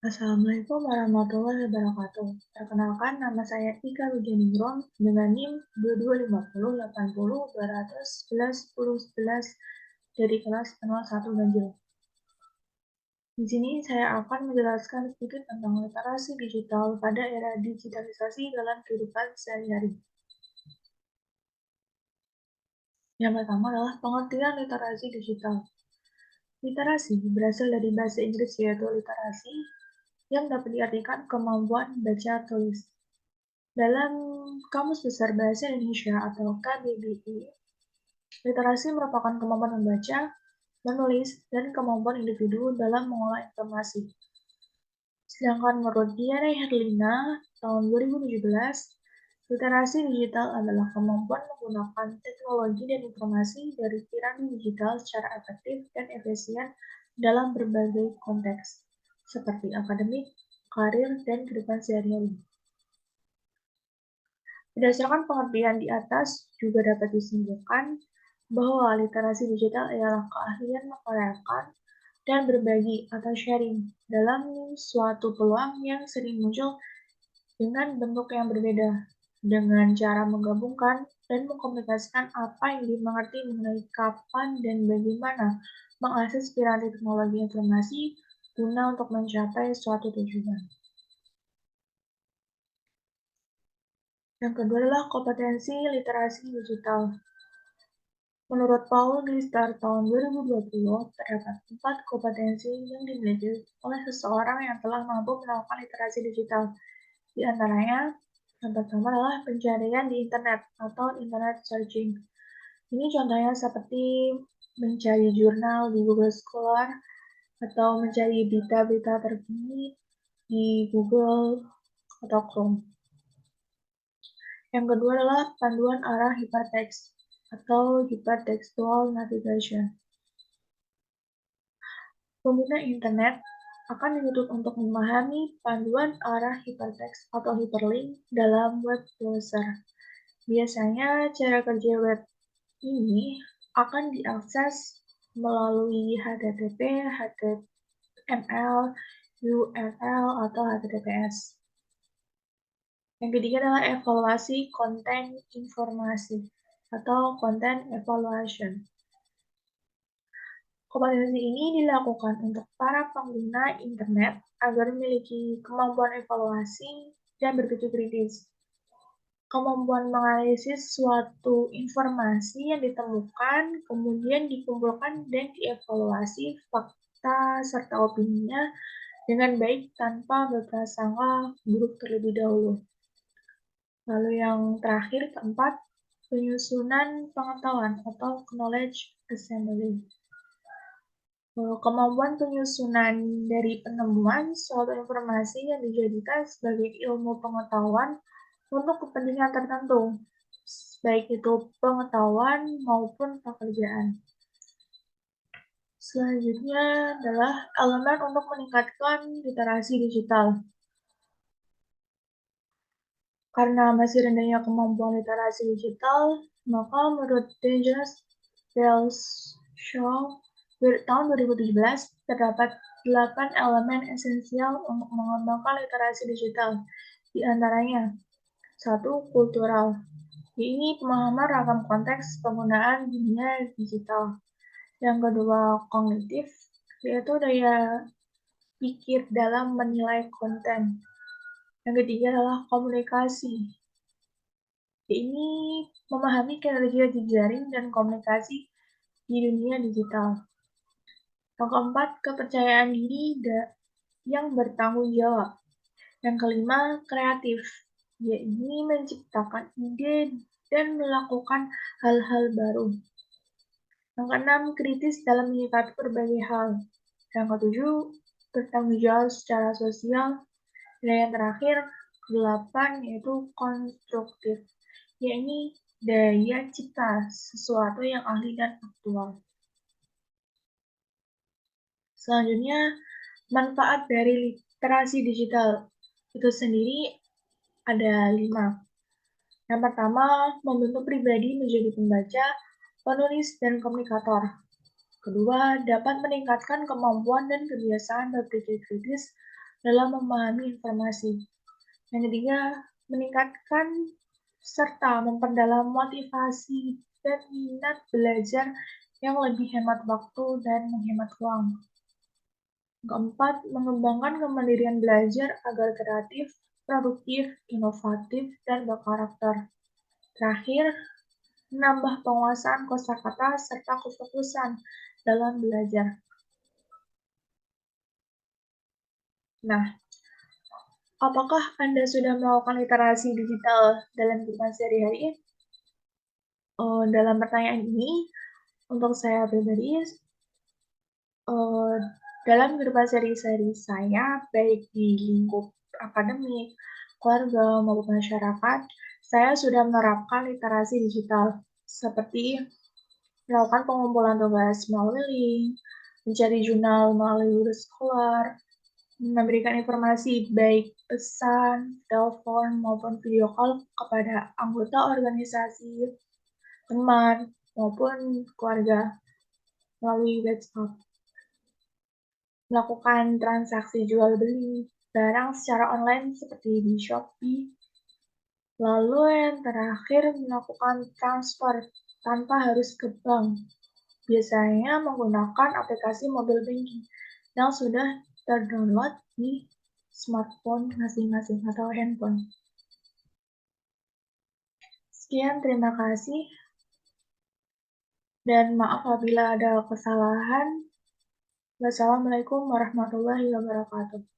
Assalamualaikum warahmatullahi wabarakatuh. Perkenalkan, nama saya Ika Wijaningrum dengan NIM 2250802011 dari kelas 01 Ganjil. Di sini saya akan menjelaskan sedikit tentang literasi digital pada era digitalisasi dalam kehidupan sehari-hari. Yang pertama adalah pengertian literasi digital. Literasi berasal dari bahasa Inggris yaitu literasi, yang dapat diartikan kemampuan baca tulis. Dalam Kamus Besar Bahasa Indonesia atau KBBI, literasi merupakan kemampuan membaca, menulis, dan kemampuan individu dalam mengolah informasi. Sedangkan menurut Diana Herlina tahun 2017, literasi digital adalah kemampuan menggunakan teknologi dan informasi dari piramida digital secara efektif dan efisien dalam berbagai konteks, seperti akademik, karir, dan kehidupan sehari-hari. Berdasarkan pengertian di atas, juga dapat disimpulkan bahwa literasi digital adalah keahlian mengkaryakan dan berbagi atau sharing dalam suatu peluang yang sering muncul dengan bentuk yang berbeda, dengan cara menggabungkan dan mengkomunikasikan apa yang dimengerti mengenai kapan dan bagaimana mengakses piramida teknologi informasi guna untuk mencapai suatu tujuan. Yang kedua adalah kompetensi literasi digital. Menurut Paul Gilster tahun 2020, terdapat 4 kompetensi yang dimiliki oleh seseorang yang telah mampu melakukan literasi digital. Di antaranya, yang pertama adalah pencarian di internet atau internet searching. Ini contohnya seperti mencari jurnal di Google Scholar atau mencari berita-berita terkini di Google atau Chrome. Yang kedua adalah panduan arah hypertext atau hypertextual navigation. Pengguna internet akan dituntut untuk memahami panduan arah hypertext atau hyperlink dalam web browser. Biasanya cara kerja web ini akan diakses melalui HTTP, HTML, URL, atau HTTPS. Yang ketiga adalah evaluasi konten informasi atau content evaluation. Kompetensi ini dilakukan untuk para pengguna internet agar memiliki kemampuan evaluasi dan berpikir kritis. Kemampuan menganalisis suatu informasi yang ditemukan, kemudian dikumpulkan dan dievaluasi fakta serta opininya dengan baik tanpa berprasangka buruk terlebih dahulu. Lalu yang terakhir, keempat, penyusunan pengetahuan atau knowledge assembly. Kemampuan penyusunan dari penemuan suatu informasi yang dijadikan sebagai ilmu pengetahuan untuk kepentingan tertentu, baik itu pengetahuan maupun pekerjaan. Selanjutnya adalah elemen untuk meningkatkan literasi digital. Karena masih rendahnya kemampuan literasi digital, maka menurut Dangerous Bells Show tahun 2017 terdapat 8 elemen esensial untuk mengembangkan literasi digital. Di antaranya, 1. Kultural. Ini pemahaman ragam konteks penggunaan dunia digital. Yang kedua, kognitif, yaitu daya pikir dalam menilai konten. Yang ketiga adalah komunikasi. Ini memahami kinerja jejaring dan komunikasi di dunia digital. Yang keempat, kepercayaan diri yang bertanggung jawab. Yang kelima, kreatif, yaitu menciptakan ide dan melakukan hal-hal baru. Yang keenam, kritis dalam menyikapi berbagai hal. Yang ketujuh, bertanggung jawab secara sosial. Dan yang terakhir, kedelapan, yaitu konstruktif, yaitu daya cipta sesuatu yang ahli dan aktual. Selanjutnya, manfaat dari literasi digital itu sendiri ada 5. Yang pertama, membentuk pribadi menjadi pembaca, penulis, dan komunikator. Kedua, dapat meningkatkan kemampuan dan kebiasaan berpikir kritis dalam memahami informasi. Yang ketiga, meningkatkan serta memperdalam motivasi dan minat belajar yang lebih hemat waktu dan menghemat uang. Keempat, mengembangkan kemandirian belajar agar kreatif, produktif, inovatif, dan berkarakter. Terakhir, menambah penguasaan kosakata serta kefokusan dalam belajar. Nah, apakah Anda sudah melakukan literasi digital dalam kehidupan sehari-hari? Dalam pertanyaan ini, untuk saya pribadi, uh, dalam kehidupan sehari-hari saya, baik di lingkup akademik, keluarga, maupun masyarakat, saya sudah menerapkan literasi digital, seperti melakukan pengumpulan tugas melalui link, mencari jurnal melalui Word Scholar, memberikan informasi baik pesan, telepon, maupun video call kepada anggota organisasi, teman, maupun keluarga melalui WhatsApp. Melakukan transaksi jual beli barang secara online seperti di Shopee. Lalu yang terakhir, melakukan transfer tanpa harus ke bank. Biasanya menggunakan aplikasi mobile banking yang sudah terdownload di smartphone masing-masing atau handphone. Sekian, terima kasih. Dan maaf apabila ada kesalahan. Wassalamualaikum warahmatullahi wabarakatuh.